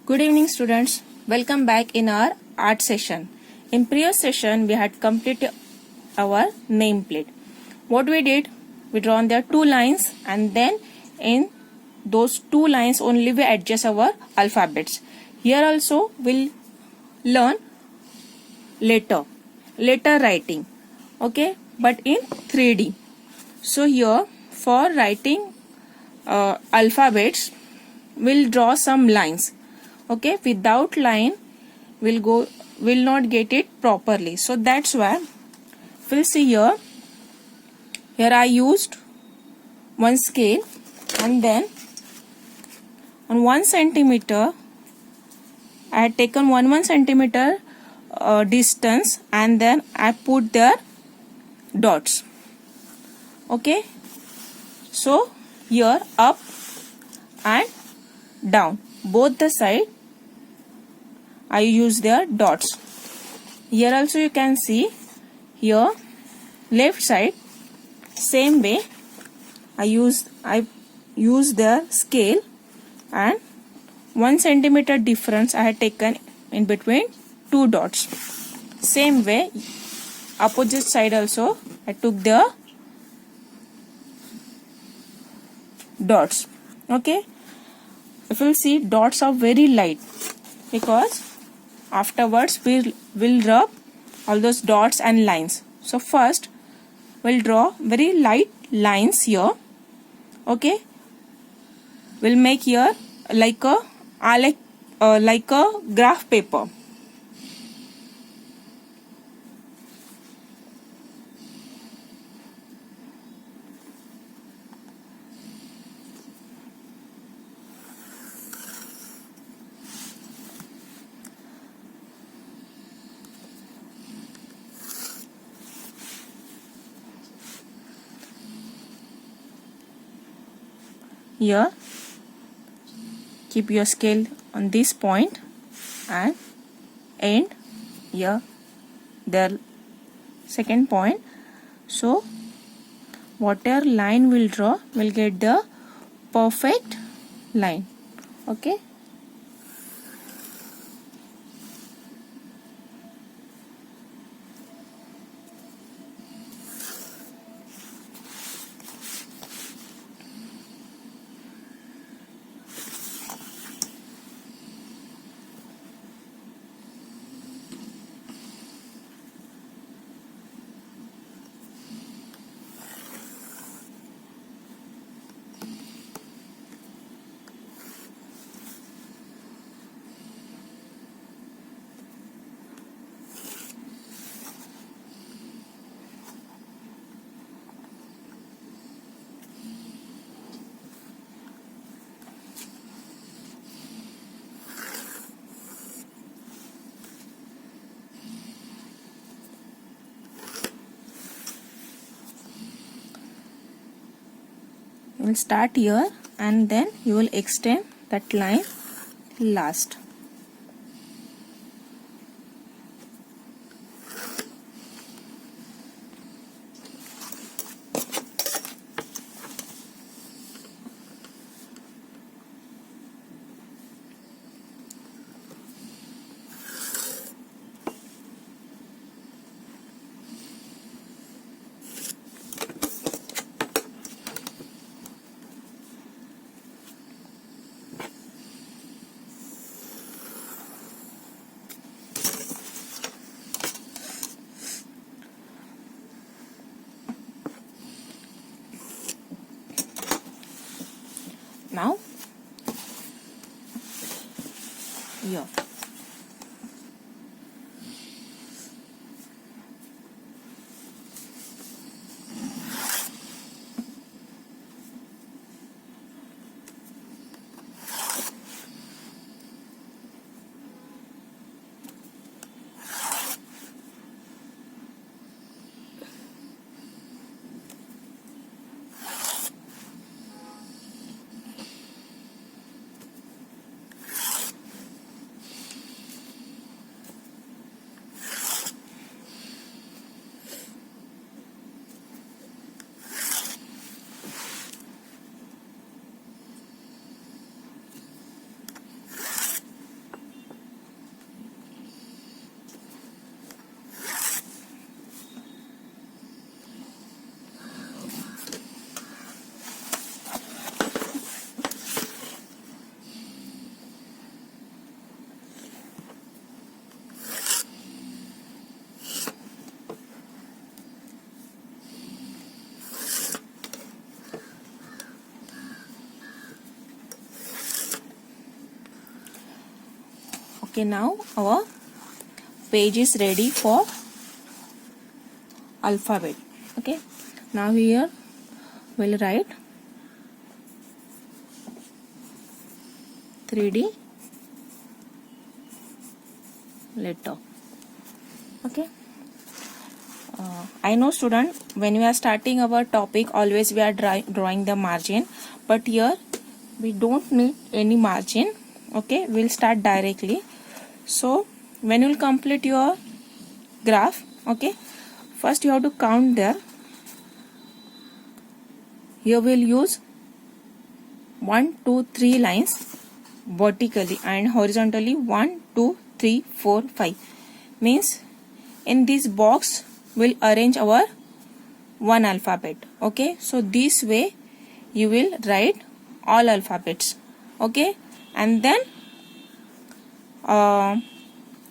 Good evening, students. Welcome back in our art session. In previous session, we had completed our nameplate. What we did, we drawn there two lines, and then in those two lines only we adjust our alphabets. Here also we'll learn letter writing. Okay, but in 3D. So here for writing alphabets, we'll draw some lines. Okay, without line will not get it properly. So that's why we'll see here I used one scale, and then on 1 centimeter I had taken 1 centimeter distance, and then I put their dots. Okay, so here up and down both the side I use their dots. Here also you can see, here left side same way I use their scale, and 1 centimeter difference I had taken in between two dots. Same way opposite side also I took the dots. Okay, if you see, dots are very light because afterwards we'll rub all those dots and lines. So first we'll draw very light lines here. Okay, we'll make here like a graph paper. Here keep your scale on this point and end here their second point. So whatever line we'll draw will get the perfect line. Okay, you will start here and then you will extend that line last. Now here Okay, now our page is ready for alphabet. Okay, now here we'll write 3D letter. Okay, I know student, when we are starting our topic always we are drawing the margin, but here we don't need any margin. Okay, we'll start directly. So when you'll complete your graph, okay, first you have to count there. Here we'll use 1 2 3 lines vertically and horizontally 1 2 3 4 5. Means in this box we'll arrange our one alphabet. Okay, so this way you will write all alphabets. Okay, and then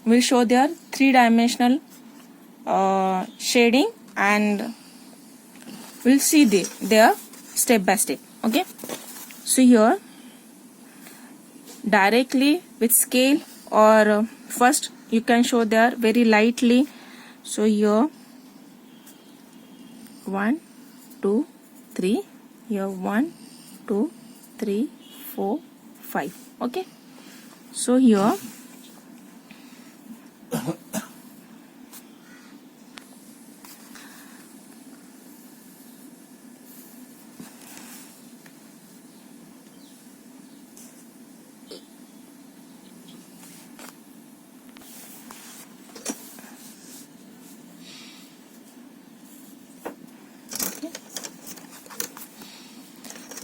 we'll show their three-dimensional shading, and we'll see their step by step. Okay, so here directly with scale, or first you can show there very lightly. So here 1 2 3, here 1 2 3 4 5. Okay, so here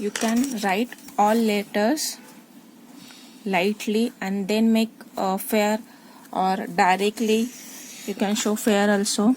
you can write all letters lightly and then make a fair, or directly you can show fair also.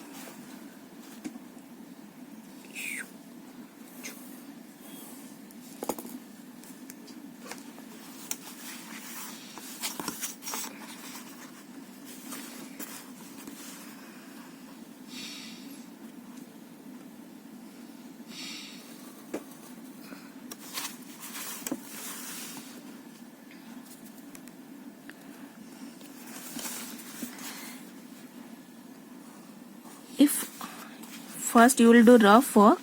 If first you will do rough work,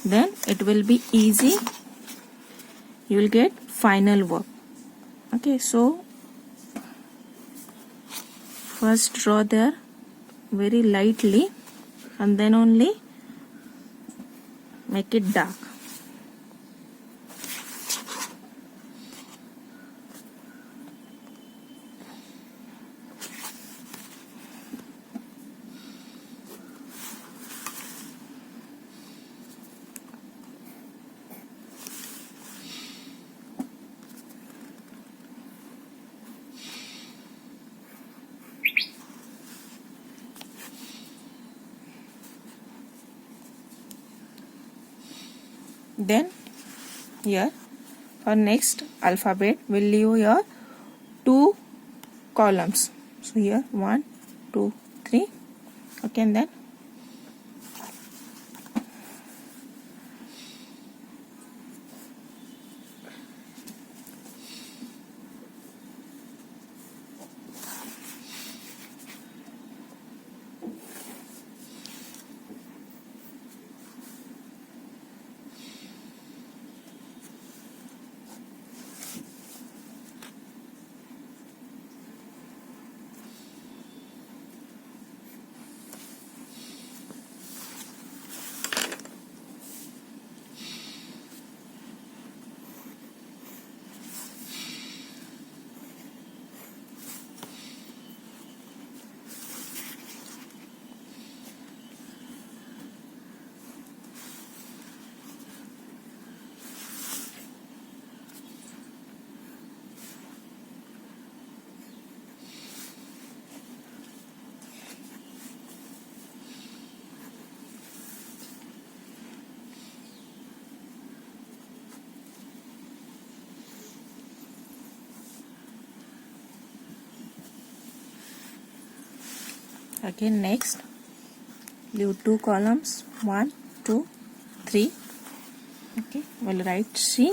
then it will be easy, you will get final work. Okay, so first draw there very lightly and then only make it dark. Then here for next alphabet we'll leave here 2 columns. So here 1 2 3. Okay, and then again next leave 2 columns 1 2 3. Okay, we'll write C.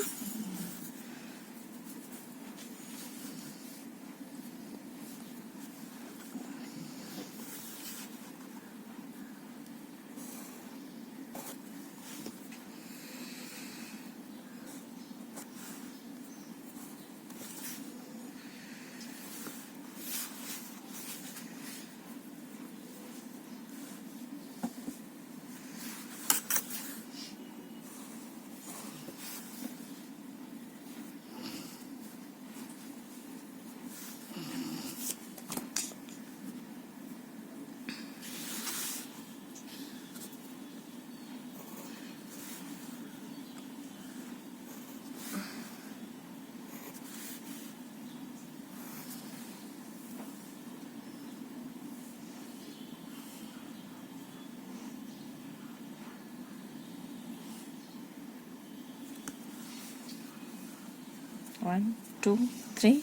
1, 2, 3.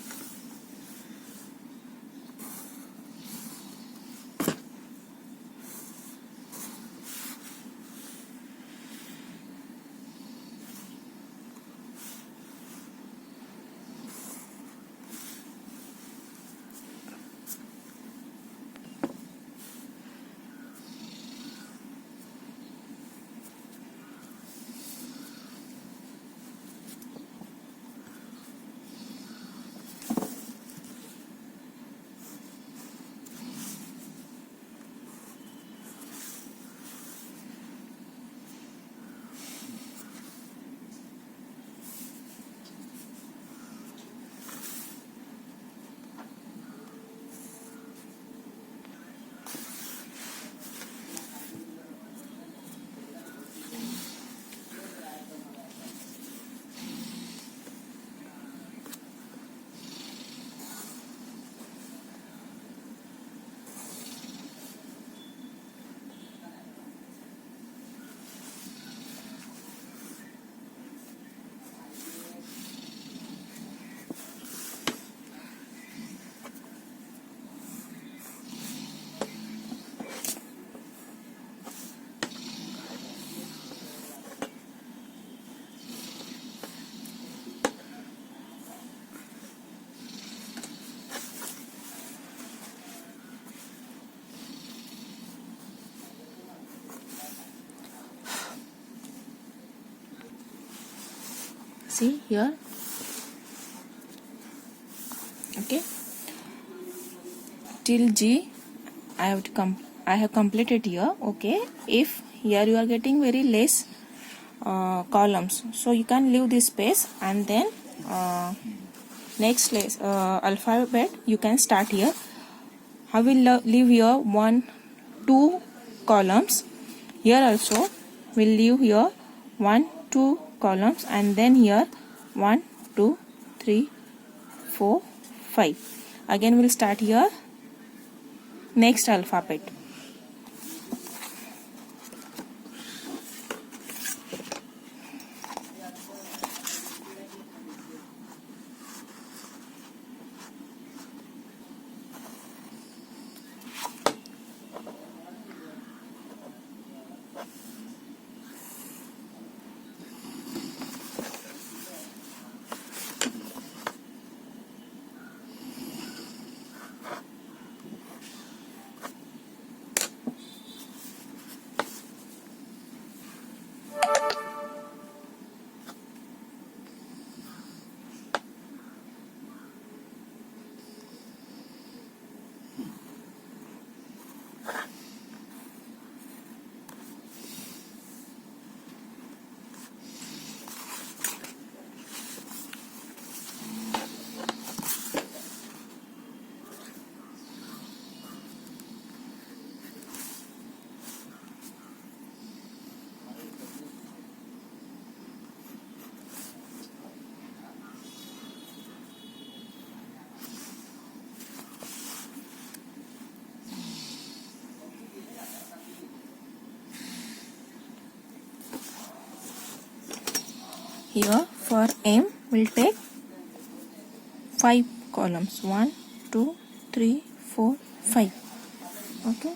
See here. Okay, till G I have completed here. Okay, if here you are getting very less columns, so you can leave this space, and then next alphabet you can start here. I will leave here 1, 2 columns. Here also we'll leave here 1, 2 columns, and then here 1, 2, 3, 4, 5. Again we'll start here next alphabet. Here for M we'll take 5 columns. 1, 2, 3, 4, 5. Okay.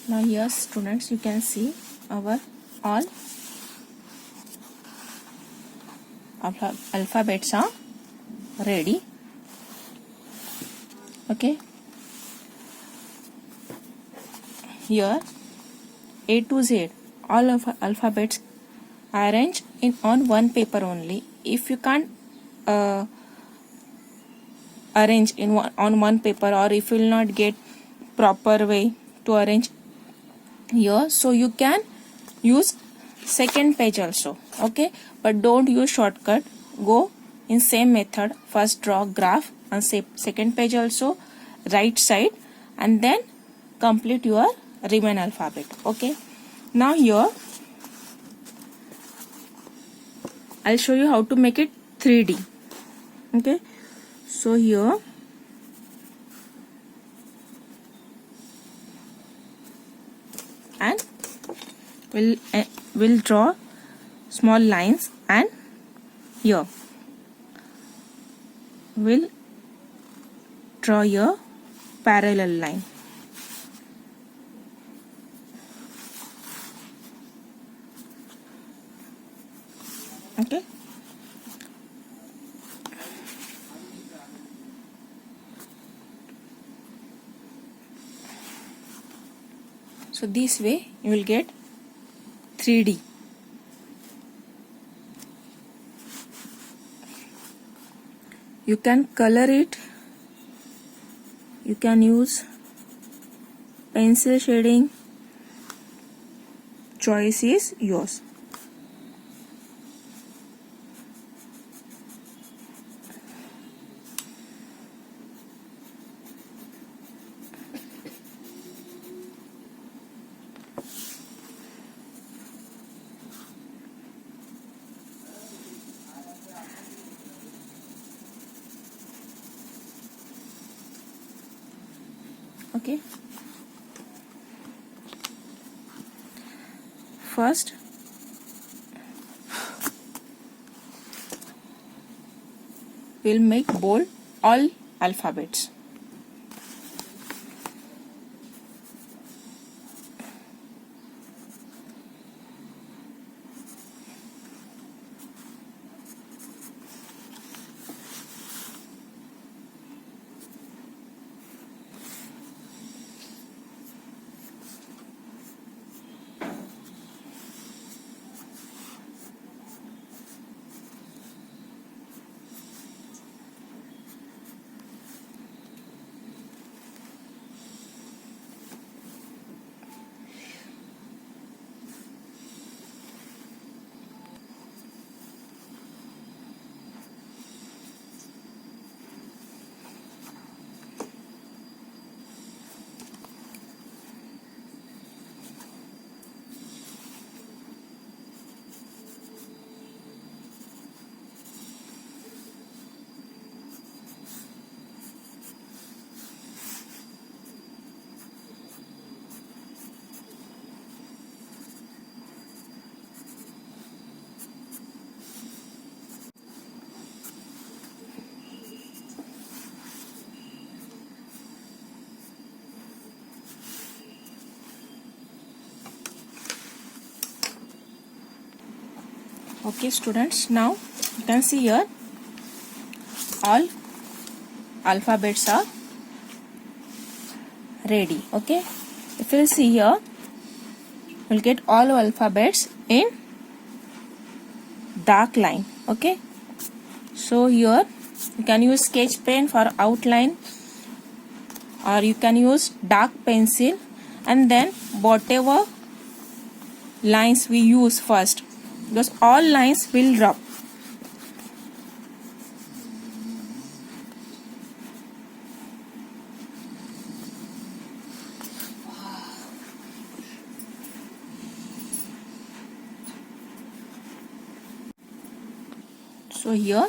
Now here students, you can see our all alphabets are ready. Okay, here A to Z all of alphabets arrange in on one paper only. If you can't arrange in on one paper, or if you will not get proper way to arrange here, so you can use second page also, okay? But don't use shortcut. Go in same method. First draw graph on second page also, right side, and then complete your remain alphabet, okay? Now here I'll show you how to make it 3D, okay? So here and we'll draw small lines, and here we'll draw your parallel line. Okay. So this way you will get 3D. You can color it. You can use pencil shading. Choice is yours. Okay. First, we'll make bold all alphabets. Okay students, now you can see here all alphabets are ready. Okay, if you see here, we'll get all alphabets in dark line. Okay, so here you can use sketch pen for outline, or you can use dark pencil, and then whatever lines we use first, because all lines will rub. So here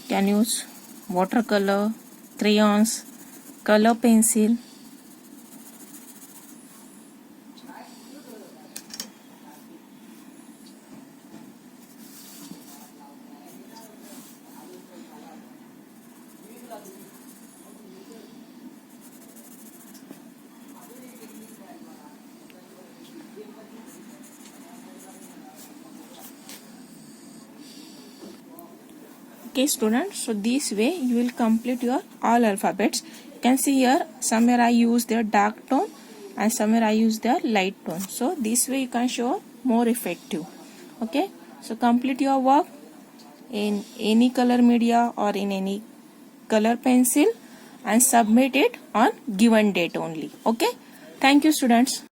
can use watercolor, crayons, color pencil. Okay students, so this way you will complete your all alphabets. You can see here somewhere I use their dark tone and somewhere I use their light tone. So this way you can show more effective. Okay, so complete your work in any color media or in any color pencil and submit it on given date only. Okay, thank you students.